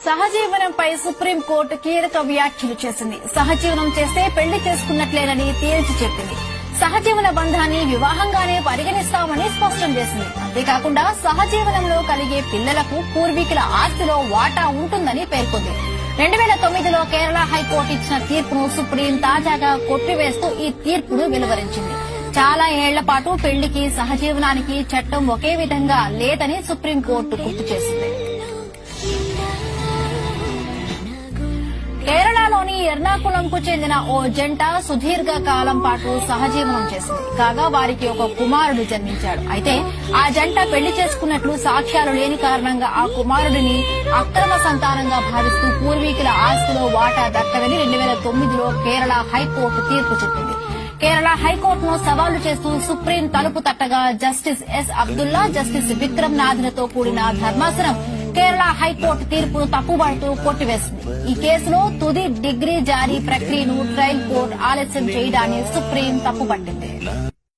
సహజీవనంపై supreme court కీలక వ్యాఖ్యలు చేసింది. సహజీవనం చేస్తే పెళ్లి చేసుకున్నట్లేనని తేల్చి చెప్పింది. సహజీవన బంధాన్ని వివాహంగానే పరిగణిస్తామని స్పష్టం చేసింది. అంతేకాకుండా సహజీవనంలో కలిగే పిల్లలకు పూర్వీకుల ఆస్తిలో వాటా ఉంటుందని పేర్కొంది. 2009లో కేరళ హైకోర్టు ఇచ్చిన తీర్పును సుప్రీం తాజాగా కొట్టివేస్తూ ఈ తీర్పును వెలువరించింది. చాలా ఏళ్ల పాటు పెళ్లికి సహజీవనానికి చట్టం ఒకే విధంగా లేదని సుప్రీంకోర్టు గుర్తు చేసింది. కేరళలోని ఎర్నాకుళంకు చెందిన ఓ జంట సుదీర్ఘ కాలం పాటు సహజీవనం చేసింది. కాగా వారికి ఒక కుమారుడు జన్మించాడు. అయితే ఆ జంట పెళ్లి చేసుకున్నట్లు సాక్ష్యాలు లేని కారణంగా ఆ కుమారుడిని అక్రమ సంతానంగా భావిస్తూ పూర్వీకుల ఆస్తిలో వాటా దక్కదని 2009లో కేరళ హైకోర్టు తీర్పు చెప్పింది. కేరళ హైకోర్టును సవాలు చేస్తూ సుప్రీం తలుపు తట్టగా justice S Abdullah, justice Vikram నాథ్లతో కూడిన ధర్మాసనం కేరళ హైకోర్టు తీర్పును తప్పుబడుతూ కొట్టివేసింది. ఈ కేసులో తుది డిగ్రీ జారీ ప్రక్రియను ట్రయల్ కోర్టు ఆలస్యం చేయడాన్ని సుప్రీం తప్పుపట్టింది.